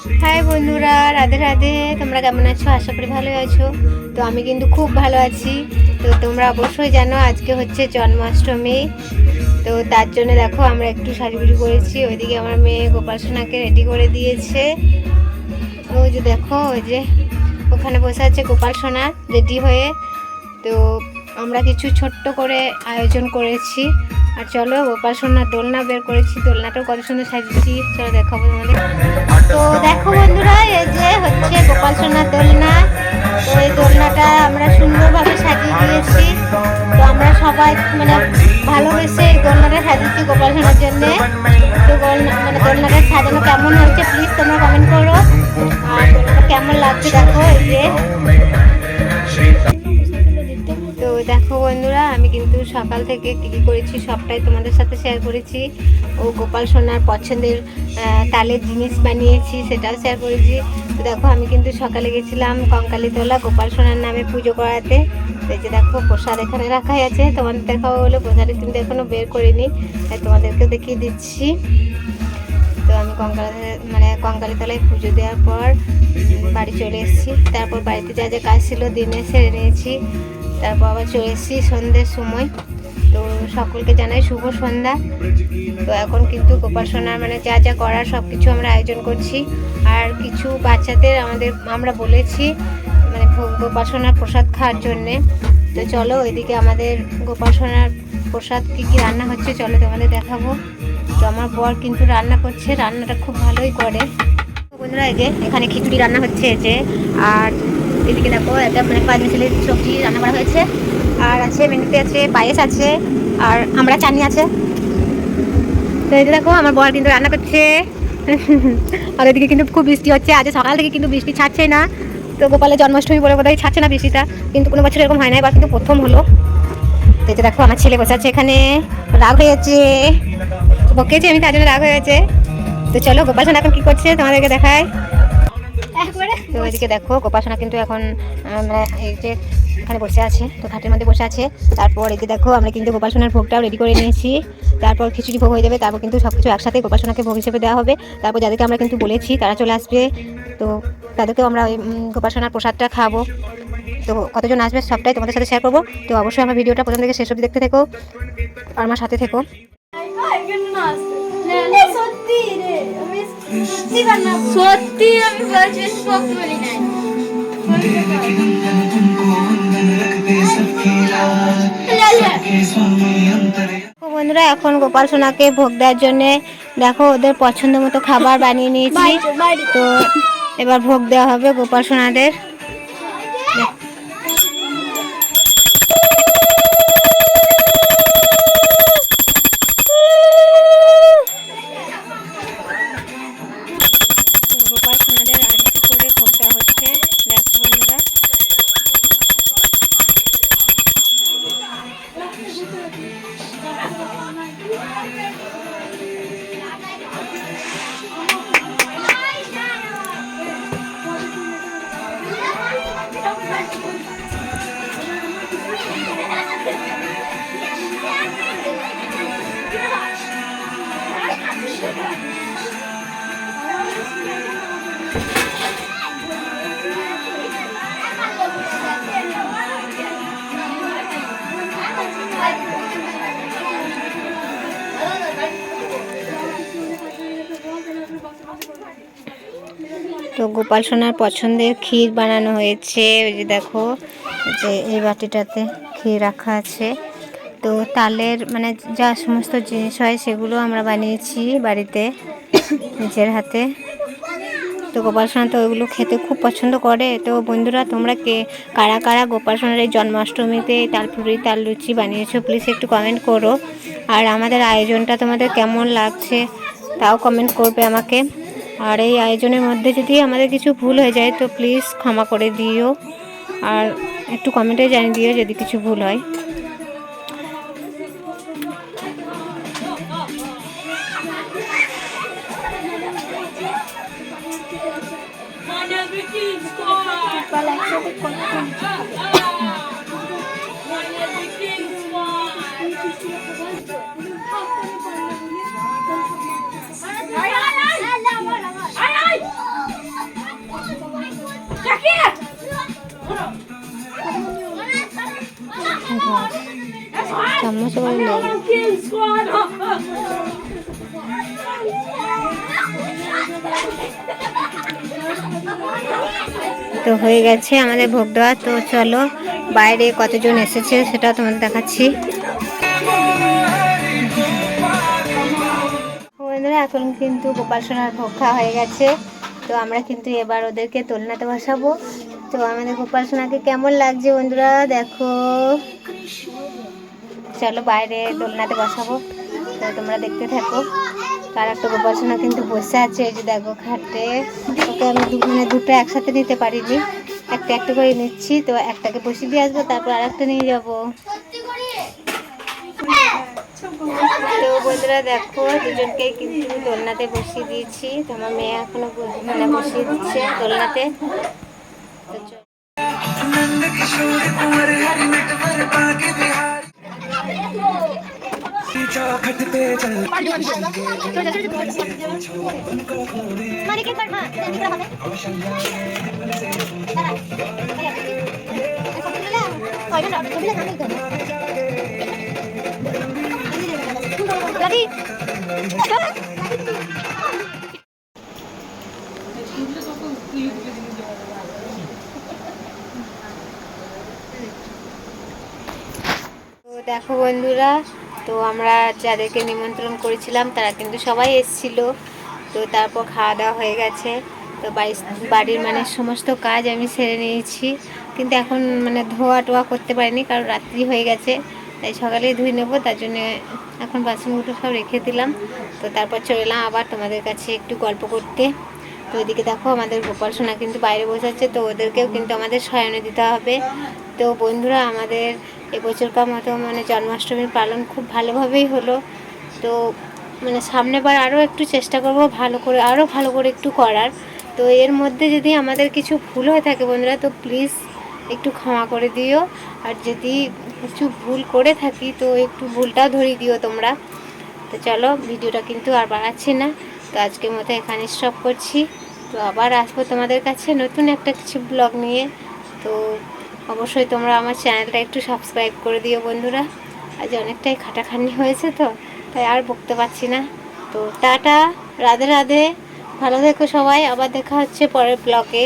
High বন্ধুরা, রাধে রাধে। তোমরা কেমন আছো? আশা করি ভালো আছো। তো আমি কিন্তু খুব ভালো আছি। তো তোমরা অবশ্যই জানো আজকে হচ্ছে জন্মাষ্টমী। তো তার জন্য দেখো আমরা একটু সাজুগুজু করেছি। ওইদিকে আমার মেয়ে গোপাল সোনাকে রেডি করে দিয়েছে। ওই যে দেখো, ওই যে ওখানে বসে আছে গোপাল সোনা রেডি হয়ে। তো আমরা কিছু ছোট্ট করে আয়োজন করেছি। আর চলো, গোপাল সোনার দোলনা বের করেছি। দোলনাটাও কত সুন্দর সাজিয়েছি, চলো দেখাবো তোমাদের। তো দেখো বন্ধুরা, এই যে হচ্ছে গোপাল সোনার দোলনা। তো এই দোলনাটা আমরা সুন্দরভাবে সাজিয়ে দিয়েছি। তো আমরা সবাই মানে ভালোবেসে এই দোলনাটা সাজিয়েছি গোপাল সোনার জন্যে। তো দোলনাটা সাজানো কেমন হচ্ছে প্লিজ তোমরা কমেন্ট করো। আর দোলনাটা কেমন লাগছে দেখো। এই যে তো দেখো বন্ধুরা, আমি কিন্তু সকাল থেকে কী কী করেছি সবটাই তোমাদের সাথে শেয়ার করেছি। ও গোপাল সোনার পছন্দের তালের জিনিস বানিয়েছি, সেটাও শেয়ার করেছি। তো দেখো, আমি কিন্তু সকালে গেছিলাম কঙ্কালীতলা গোপাল সোনার নামে পুজো করাতে। তো এই যে দেখো, প্রসাদ এখানে রাখাই আছে। তোমাদের দেখাবো বলে প্রসাদ কিন্তু এখনও বের করিনি, তাই তোমাদেরকে দেখিয়ে দিচ্ছি। তো আমি কঙ্কালীতলায় পুজো দেওয়ার পর বাড়ি চলে এসেছি। তারপর বাড়িতে যা যা কাজ ছিল দিনে সেরে নিয়েছি। তারপর আবার চলে এসেছি সন্ধ্যের সময়। তো সকলকে জানাই শুভ সন্ধ্যা। তো এখন কিন্তু গোপাল সোনার যা যা করার সব কিছু আমরা আয়োজন করছি। আর কিছু বাচ্চাদের আমরা বলেছি গোপাল সোনার প্রসাদ খাওয়ার জন্যে। তো চলো, ওইদিকে আমাদের গোপাল সোনার প্রসাদ কী কী রান্না হচ্ছে চলো তোমাদের দেখাবো। তো আমার বর কিন্তু রান্না করছে, রান্নাটা খুব ভালোই করে। বন্ধুরা, এই যে এখানে খিচুড়ি রান্না হচ্ছে এই যে। আর এদিকে দেখো একটা পাঁচ মিশালি সবজি রান্না করা হয়েছে। আর আছে মেনুতে আছে পায়েস আছে, আর আমরা চাটনি আছে। তো এই যে দেখো, আমার বর কিন্তু রান্না করছে। আর এদিকে কিন্তু খুব বৃষ্টি হচ্ছে, আজ সকাল থেকে কিন্তু বৃষ্টি ছাড়ছে না। তো গোপালের জন্মাষ্টমী বলে বোধহয় ছাড়ছে না বৃষ্টিটা, কিন্তু কোনো বছর এরকম হয় না, এবার কিন্তু প্রথম হলো। তো এই যে দেখো, আমার ছেলে বসে আছে এখানে, রাগ হয়ে যাচ্ছে, বকেছি আমি, তার জন্য রাগ হয়ে গেছে। তো চলো, গোপাল সোনা এখন কী করছে তোমাদেরকে দেখায়। তো এদিকে দেখো, গোপাল সোনা কিন্তু এখন এই যে এখানে বসে আছে, তো খাটের মধ্যে বসে আছে। তারপর এদিকে দেখো, আমরা কিন্তু গোপাল সোনার ভোগটাও রেডি করে নিয়েছি। তারপর খিচুড়ি ভোগ হয়ে যাবে, তারপর কিন্তু সব কিছু একসাথে গোপাল সোনাকে ভোগ হিসেবে দেওয়া হবে। তারপর যাদেরকে আমরা কিন্তু বলেছি তারা চলে আসবে। তো তাদেরকেও আমরা ওই গোপাল সোনার প্রসাদটা খাবো। তো কতজন আসবে সবটাই তোমাদের সাথে শেয়ার করবো। তো অবশ্যই আমার ভিডিওটা প্রথম থেকে শেষ অবধি দেখতে থেকো আর আমার সাথে থেকো। সত্যি আমি বলছি, সত্যি বলি নাই। বন্ধুরা, এখন গোপাল সোনাকে ভোগ দেওয়ার জন্যে দেখো ওদের পছন্দ মতো খাবার বানিয়ে নিয়েছি। তো এবার ভোগ দেওয়া হবে গোপাল সোনাদের। গোপাল সোনাদের আরতি করে ভোগ দেওয়া হচ্ছে, দেখো বন্ধুরা। তো গোপাল সোনার পছন্দের ক্ষীর বানানো হয়েছে। ওই যে দেখো, যে এই বাটিটাতে ক্ষীর রাখা আছে। তো তালের যা সমস্ত জিনিস হয় সেগুলো আমরা বানিয়েছি বাড়িতে নিজের হাতে। তো গোপাল সোনা তো ওইগুলো খেতে খুব পছন্দ করে। তো বন্ধুরা, তোমরা কারা কারা গোপাল সোনার এই জন্মাষ্টমীতে তালপুরি তাল লুচি বানিয়েছো প্লিজ একটু কমেন্ট করো। আর আমাদের আয়োজনটা তোমাদের কেমন লাগছে তাও কমেন্ট করবে আমাকে। আর এই আয়োজনের মধ্যে যদি আমাদের কিছু ভুল হয়ে যায় তো প্লিজ ক্ষমা করে দিও, আর একটু কমেন্টে জানিয়ে দিও যদি কিছু ভুল হয়। চামচ করে নেই। তো হয়ে গেছে আমাদের ভোগ দেওয়া। তো চলো বাইরে কতজন এসেছে সেটা তোমাদের দেখাচ্ছি। বন্ধুরা এখন কিন্তু গোপাল সোনার ভোগ খাওয়া হয়ে গেছে। তো আমরা কিন্তু এবার ওদেরকে দোলনাতে বসাবো। তো আমাদের গোপাল সোনাকে কেমন লাগছে বন্ধুরা দেখো। চলো বাইরে দোলনাতে বসাবো, তো তোমরা দেখতে থাকো। আর একটা গোপাল সোনা কিন্তু বসে আছে, এই যে দেখো খাটে। ওকে আমি দুটো একসাথে নিতে পারিনি, একটা একটা করে নিচ্ছি। তো একটাকে বসিয়ে দিয়ে আসবো, তারপর আর একটা নিয়ে যাবো। তো বন্ধুরা দেখো দুজনকেই কিন্তু দোলনাতে বসিয়ে দিয়েছি। তো আমার মেয়ে এখনো বসিয়ে দিচ্ছে দোলনাতে। তো দেখো বন্ধুরা, তো আমরা যাদেরকে নিমন্ত্রণ করেছিলাম তারা কিন্তু সবাই এসেছিল। তো তারপর খাওয়া দাওয়া হয়ে গেছে। তো বাড়ির মানে সমস্ত কাজ আমি সেরে নিয়েছি, কিন্তু এখন মানে ধোয়া টোয়া করতে পারিনি, কারণ রাত্রি হয়ে গেছে। তাই সকালেই ধুয়ে নেবো, তার জন্য এখন বাসনগুলো সব রেখে দিলাম। তো তারপর চলে এলাম আবার তোমাদের কাছে একটু গল্প করতে। তো এদিকে দেখো আমাদের গোপাল সোনা কিন্তু বাইরে বসে আছে, তো ওদেরকেও কিন্তু আমাদের শয়নে দিতে হবে। তো বন্ধুরা আমাদের এবছরকার মতো মানে জন্মাষ্টমীর পালন খুব ভালোভাবেই হলো। তো মানে সামনেবার আরও একটু চেষ্টা করব আরও ভালো করে একটু করার। তো এর মধ্যে যদি আমাদের কিছু ভুল হয়ে থাকে বন্ধুরা, তো প্লিজ একটু ক্ষমা করে দিও। আর যদি কিছু ভুল করে থাকি তো একটু ভুলটাও ধরিয়ে দিও তোমরা। তো চলো ভিডিওটা কিন্তু আর বাড়াচ্ছি না, তো আজকের মতো এখানে স্টপ করছি। তো আবার আসবো তোমাদের কাছে নতুন একটা কিছু ব্লগ নিয়ে। তো অবশ্যই তোমরা আমার চ্যানেলটা একটু সাবস্ক্রাইব করে দিও বন্ধুরা। আজ অনেকটাই খাটাখাটনি হয়েছে, তো তাই আর বকতে পারছি না। তো টাটা, রাধে রাধে, ভালো থেকো সবাই। আবার দেখা হচ্ছে পরের ব্লগে।